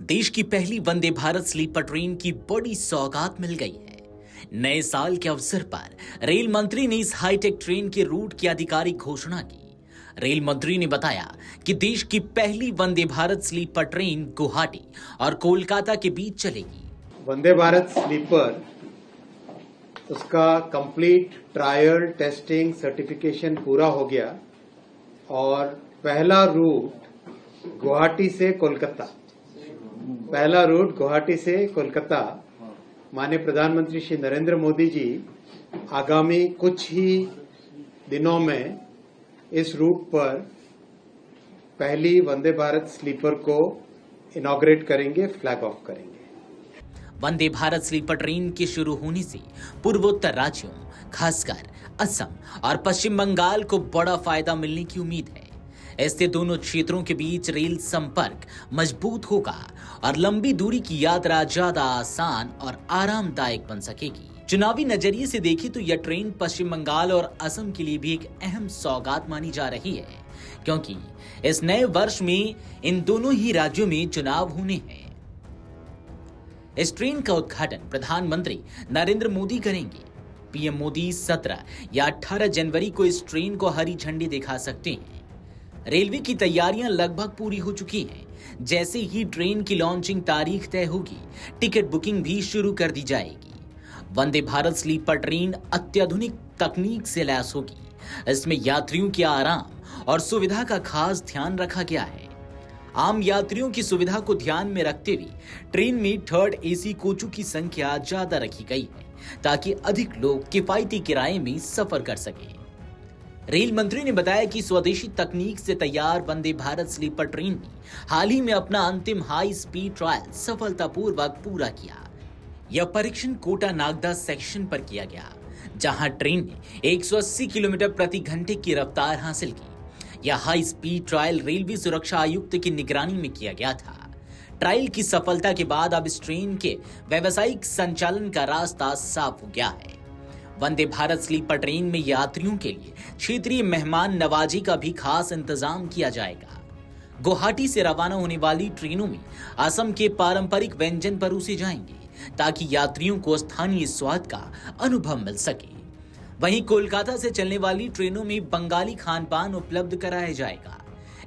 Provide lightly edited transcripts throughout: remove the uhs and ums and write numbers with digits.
देश की पहली वंदे भारत स्लीपर ट्रेन की बड़ी सौगात मिल गई है। नए साल के अवसर पर रेल मंत्री ने इस हाईटेक ट्रेन के रूट की आधिकारिक घोषणा की। रेल मंत्री ने बताया कि देश की पहली वंदे भारत स्लीपर ट्रेन गुवाहाटी और कोलकाता के बीच चलेगी। वंदे भारत स्लीपर उसका कंप्लीट ट्रायल टेस्टिंग सर्टिफिकेशन पूरा हो गया और पहला रूट गुवाहाटी से कोलकाता माननीय प्रधानमंत्री श्री नरेंद्र मोदी जी आगामी कुछ ही दिनों में इस रूट पर पहली वंदे भारत स्लीपर को इनॉग्रेट करेंगे, फ्लैग ऑफ करेंगे। वंदे भारत स्लीपर ट्रेन के शुरू होने से पूर्वोत्तर राज्यों, खासकर असम और पश्चिम बंगाल को बड़ा फायदा मिलने की उम्मीद है। इससे दोनों क्षेत्रों के बीच रेल संपर्क मजबूत होगा और लंबी दूरी की यात्रा ज्यादा आसान और आरामदायक बन सकेगी। चुनावी नजरिए से देखें तो यह ट्रेन पश्चिम बंगाल और असम के लिए भी एक अहम सौगात मानी जा रही है, क्योंकि इस नए वर्ष में इन दोनों ही राज्यों में चुनाव होने हैं। इस ट्रेन का उद्घाटन प्रधानमंत्री नरेंद्र मोदी करेंगे। पीएम मोदी 17 या 18 जनवरी को इस ट्रेन को हरी झंडी दिखा सकते हैं। रेलवे की तैयारियां लगभग पूरी हो चुकी हैं। जैसे ही ट्रेन की लॉन्चिंग तारीख तय होगी, टिकट बुकिंग भी शुरू कर दी जाएगी। वंदे भारत स्लीपर ट्रेन अत्याधुनिक तकनीक से लैस होगी। इसमें यात्रियों के आराम और सुविधा का खास ध्यान रखा गया है। आम यात्रियों की सुविधा को ध्यान में रखते हुए ट्रेन में थर्ड एसी कोचों की संख्या ज्यादा रखी गई है, ताकि अधिक लोग किफायती किराए में सफर कर सकें। रेल मंत्री ने बताया कि स्वदेशी तकनीक से तैयार वंदे भारत स्लीपर ट्रेन ने हाल ही में अपना अंतिम हाई स्पीड ट्रायल सफलतापूर्वक पूरा किया। यह परीक्षण कोटा नागदा सेक्शन पर किया गया, जहां ट्रेन ने 180 किलोमीटर प्रति घंटे की रफ्तार हासिल की। यह हाई स्पीड ट्रायल रेलवे सुरक्षा आयुक्त की निगरानी में किया गया था। ट्रायल की सफलता के बाद अब इस ट्रेन के व्यावसायिक संचालन का रास्ता साफ हो गया है। वंदे भारत स्लीपर ट्रेन में यात्रियों के लिए क्षेत्रीय मेहमान नवाजी का भी खास इंतजाम किया जाएगा। गुवाहाटी से रवाना होने वाली ट्रेनों में असम के पारंपरिक व्यंजन परोसे जाएंगे, ताकि यात्रियों को स्थानीय स्वाद का अनुभव मिल सके। वहीं कोलकाता से चलने वाली ट्रेनों में बंगाली खान पान उपलब्ध कराया जाएगा।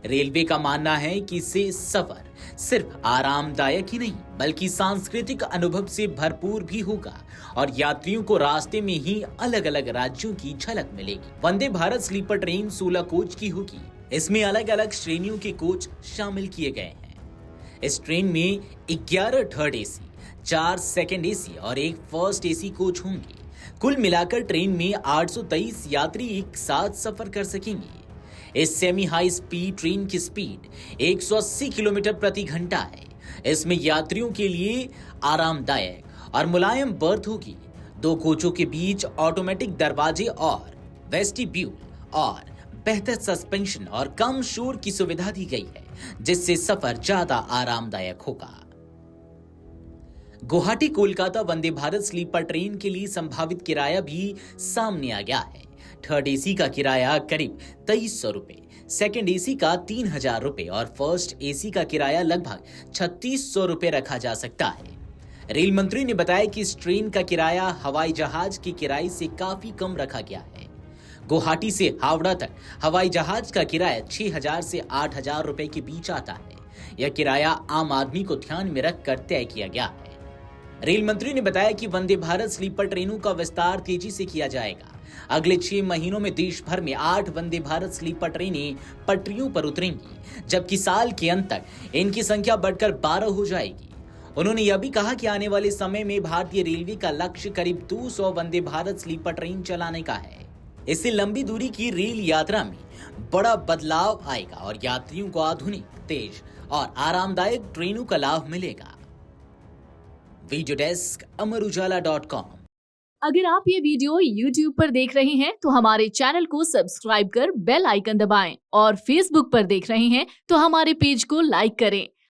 रेलवे का मानना है कि इससे सफर सिर्फ आरामदायक ही नहीं, बल्कि सांस्कृतिक अनुभव से भरपूर भी होगा और यात्रियों को रास्ते में ही अलग अलग राज्यों की झलक मिलेगी। Vande Bharat sleeper train 16 coach की होगी। इसमें अलग अलग श्रेणियों के कोच शामिल किए गए हैं। इस ट्रेन में 11 थर्ड एसी, 4 सेकेंड एसी और 1 फर्स्ट एसी कोच होंगे। कुल मिलाकर ट्रेन में 823 यात्री एक साथ सफर कर सकेंगे। इस सेमी हाई स्पीड ट्रेन की स्पीड 180 किलोमीटर प्रति घंटा है। इसमें यात्रियों के लिए आरामदायक और मुलायम बर्थ होगी। 2 कोचों के बीच ऑटोमेटिक दरवाजे और वेस्टिब्यूल और बेहतर सस्पेंशन और कम शोर की सुविधा दी गई है, जिससे सफर ज्यादा आरामदायक होगा। गुवाहाटी कोलकाता वंदे भारत स्लीपर ट्रेन के लिए संभावित किराया भी सामने आ गया है। थर्ड एसी का किराया करीब 2300 रुपए, सेकेंड एसी का 3000 रुपए और फर्स्ट एसी का किराया लगभग 3600 रुपए रखा जा सकता है। रेल मंत्री ने बताया कि इस ट्रेन का किराया हवाई जहाज के किराए से काफी कम रखा गया है। गुवाहाटी से हावड़ा तक हवाई जहाज का किराया 6000 से 8000 रुपए के बीच आता है। यह किराया आम आदमी को ध्यान में रखकर तय किया गया है। रेल मंत्री ने बताया कि वंदे भारत स्लीपर ट्रेनों का विस्तार तेजी से किया जाएगा। अगले 6 महीनों में देश भर में 8 वंदे भारत स्लीपर ट्रेनें पटरियों पर उतरेंगी, जबकि साल के अंत तक इनकी संख्या बढ़कर 12 हो जाएगी। उन्होंने यह भी कहा कि आने वाले समय में भारतीय रेलवे का लक्ष्य करीब 200 वंदे भारत स्लीपर ट्रेन चलाने का है। इससे लंबी दूरी की रेल यात्रा में बड़ा बदलाव आएगा और यात्रियों को आधुनिक, तेज और आरामदायक ट्रेनों का लाभ मिलेगा। Video desk Amar Ujala dot com. अगर आप ये वीडियो YouTube पर देख रहे हैं तो हमारे चैनल को सब्सक्राइब कर बेल आइकन दबाएं और Facebook पर देख रहे हैं तो हमारे पेज को लाइक करें।